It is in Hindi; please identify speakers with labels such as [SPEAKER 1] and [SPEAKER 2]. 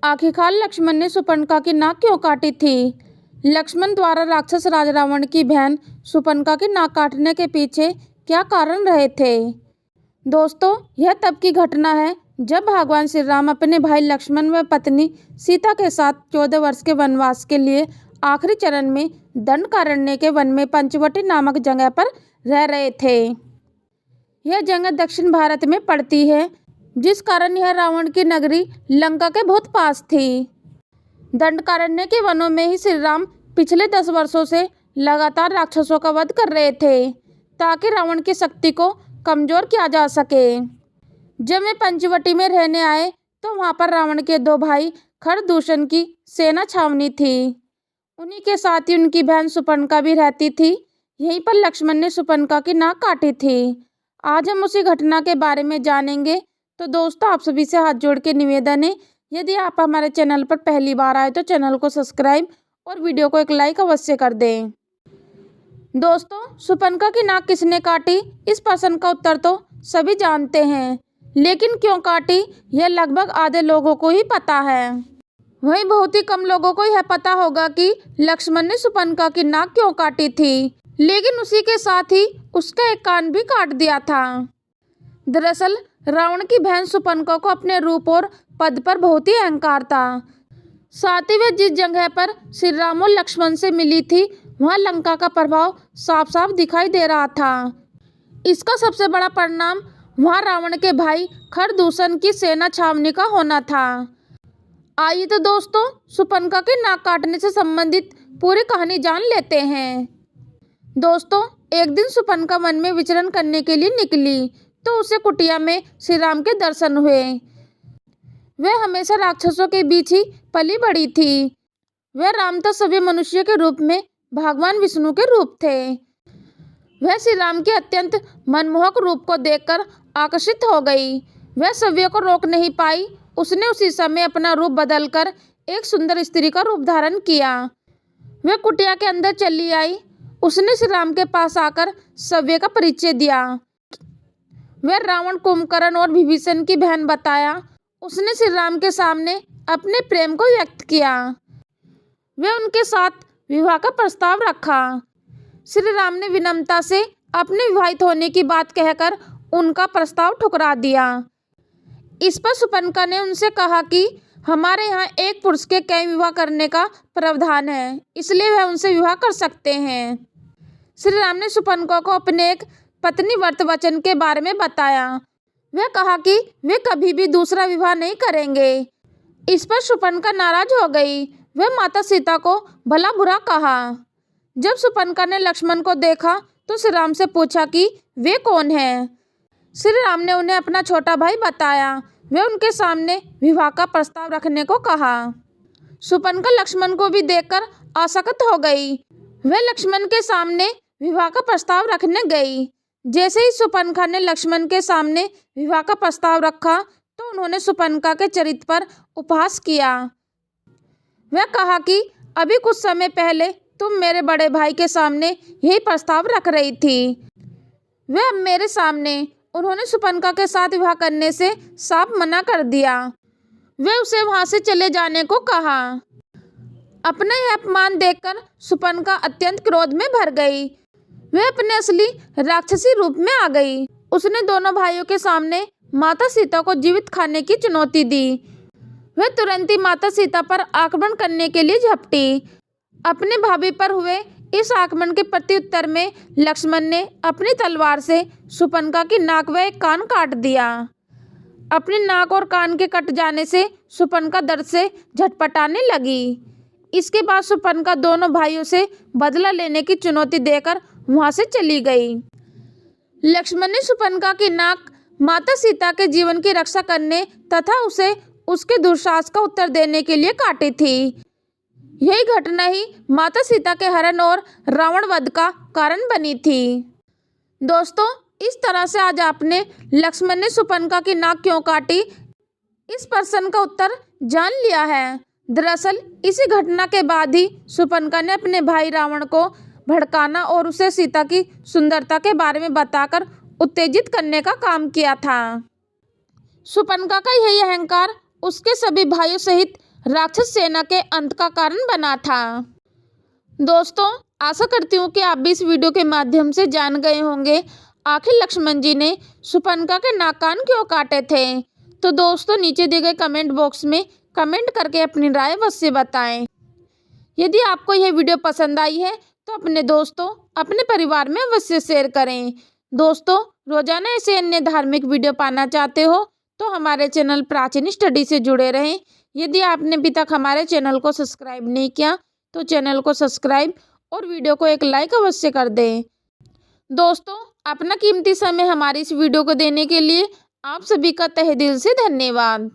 [SPEAKER 1] आखिरकार लक्ष्मण ने शूर्पणखा की नाक क्यों काटी थी? लक्ष्मण द्वारा राक्षस राज रावण की बहन शूर्पणखा की नाक काटने के पीछे क्या कारण रहे थे? दोस्तों, यह तब की घटना है जब भगवान श्री राम अपने भाई लक्ष्मण व पत्नी सीता के साथ 14 वर्ष के वनवास के लिए आखिरी चरण में दंडकारण्य के वन में पंचवटी नामक जगह पर रह रहे थे। यह जगह दक्षिण भारत में पड़ती है, जिस कारण यह रावण की नगरी लंका के बहुत पास थी। दंडकारण्य के वनों में ही श्री राम पिछले 10 वर्षों से लगातार राक्षसों का वध कर रहे थे, ताकि रावण की शक्ति को कमजोर किया जा सके। जब वे पंचवटी में रहने आए तो वहां पर रावण के 2 भाई खरदूषण की सेना छावनी थी। उन्हीं के साथ ही उनकी बहन शूर्पणखा भी रहती थी। यहीं पर लक्ष्मण ने शूर्पणखा की नाक काटी थी। आज हम उसी घटना के बारे में जानेंगे। तो दोस्तों, आप सभी से हाथ जोड़ के निवेदन है, यदि आप हमारे चैनल पर पहली बार आए तो चैनल को सब्सक्राइब और वीडियो को एक लाइक अवश्य कर दें। दोस्तों, शूर्पणखा की नाक किसने काटी? इस प्रश्न का उत्तर तो सभी जानते हैं, लेकिन क्यों काटी यह लगभग आधे लोगों को ही पता है। वहीं बहुत ही कम लोगों को यह पता होगा कि लक्ष्मण ने शूर्पणखा की नाक क्यों काटी थी, लेकिन उसी के साथ ही उसका एक कान भी काट दिया था। दरअसल रावण की बहन शूर्पणखा को अपने रूप और पद पर बहुत ही अहंकार था। साथ ही वह जिस जगह पर श्री राम और लक्ष्मण से मिली थी, वहां लंका का प्रभाव साफ साफ दिखाई दे रहा था। इसका सबसे बड़ा परिणाम वहां रावण के भाई खरदूषण की सेना छावनी का होना था। आइए तो दोस्तों, शूर्पणखा के नाक काटने से संबंधित पूरी कहानी जान लेते हैं। दोस्तों, एक दिन शूर्पणखा वन में विचरण करने के लिए निकली तो उसे कुटिया में श्री राम के दर्शन हुए। वह हमेशा राक्षसों के बीच ही पली बड़ी थी। वह राम तो सभी मनुष्य के रूप में भगवान विष्णु के रूप थे। वह श्री राम के अत्यंत मनमोहक रूप को देखकर आकर्षित हो गई। वह सभी को रोक नहीं पाई। उसने उसी समय अपना रूप बदलकर एक सुंदर स्त्री का रूप धारण किया। वह कुटिया के अंदर चली आई। उसने श्री राम के पास आकर सव्य का परिचय दिया। वह रावण, कुंभकर्ण और विभीषण की बहन बताया। उसने श्री राम के सामने अपने प्रेम को व्यक्त किया। वह उनके साथ विवाह का प्रस्ताव रखा। श्री राम ने विनम्रता से अपने विवाहित होने की बात कहकर उनका प्रस्ताव ठुकरा दिया। इस पर शूर्पणखा ने उनसे कहा कि हमारे यहाँ एक पुरुष के कई विवाह करने का प्रावधान है, इसलिए वह उनसे विवाह कर सकते हैं। श्री राम ने शूर्पणखा को अपने एक पत्नी व्रत वचन के बारे में बताया। वह कहा कि वे कभी भी दूसरा विवाह नहीं करेंगे। इस पर शूर्पणखा नाराज हो गई। वह माता सीता को भला बुरा कहा। जब शूर्पणखा ने लक्ष्मण को देखा तो श्री राम से पूछा कि वे कौन हैं। श्री राम ने उन्हें अपना छोटा भाई बताया। वे उनके सामने विवाह का प्रस्ताव रखने को कहा। शूर्पणखा लक्ष्मण को भी देखकर आसक्त हो गई। वह लक्ष्मण के सामने विवाह का प्रस्ताव रखने गई। जैसे ही शूर्पणखा ने लक्ष्मण के सामने विवाह का प्रस्ताव रखा तो उन्होंने शूर्पणखा के चरित्र पर उपहास किया। वह कहा कि अभी कुछ समय पहले तुम मेरे बड़े भाई के सामने यही प्रस्ताव रख रही थी। वह अब मेरे सामने। उन्होंने शूर्पणखा के साथ विवाह करने से साफ मना कर दिया। वे उसे वहां से चले जाने को कहा। अपना यह अपमान देखकर शूर्पणखा अत्यंत क्रोध में भर गई। वह अपने असली राक्षसी रूप में आ गई। उसने दोनों भाइयों के सामने माता सीता को जीवित खाने की चुनौती दी। वह तुरंत ही माता सीता पर आक्रमण करने के लिए झपटी। अपने भाभी पर हुए इस आक्रमण के प्रत्युत्तर में लक्ष्मण ने अपनी तलवार से शूर्पणखा की नाक व एक कान काट दिया। अपनी नाक और कान के कट जाने से शूर्पणखा दर्द से झटपटाने लगी। इसके बाद शूर्पणखा दोनों भाइयों से बदला लेने की चुनौती देकर वहां से चली गई। लक्ष्मण ने शूर्पणखा की नाक माता सीता के जीवन की रक्षा करने तथा उसे उसके दुस्साहस का उत्तर देने के लिए काटी थी। यही घटना ही माता सीता के हरण और रावण वध का कारण बनी थी। दोस्तों, इस तरह से आज आपने लक्ष्मण ने शूर्पणखा की नाक क्यों काटी, इस प्रश्न का उत्तर जान लिया है। दरअसल इसी घटना के बाद ही शूर्पणखा ने अपने भाई रावण को भड़काना और उसे सीता की सुंदरता के बारे में बताकर उत्तेजित करने का काम किया था। शूर्पणखा का यही अहंकार उसके सभी भाइयों सहित राक्षस सेना के अंत का कारण बना था। दोस्तों, आशा करती हूँ कि आप भी इस वीडियो के माध्यम से जान गए होंगे आखिर लक्ष्मण जी ने शूर्पणखा के नाक कान क्यों काटे थे। तो दोस्तों, नीचे दिए गए कमेंट बॉक्स में कमेंट करके अपनी राय अवश्य बताएं। यदि आपको यह वीडियो पसंद आई है तो अपने दोस्तों, अपने परिवार में अवश्य शेयर करें। दोस्तों, रोजाना ऐसे अन्य धार्मिक वीडियो पाना चाहते हो तो हमारे चैनल प्राचीन स्टडी से जुड़े रहें। यदि आपने अभी तक हमारे चैनल को सब्सक्राइब नहीं किया तो चैनल को सब्सक्राइब और वीडियो को एक लाइक अवश्य कर दें। दोस्तों, अपना कीमती समय हमारी इस वीडियो को देने के लिए आप सभी का तहे दिल से धन्यवाद।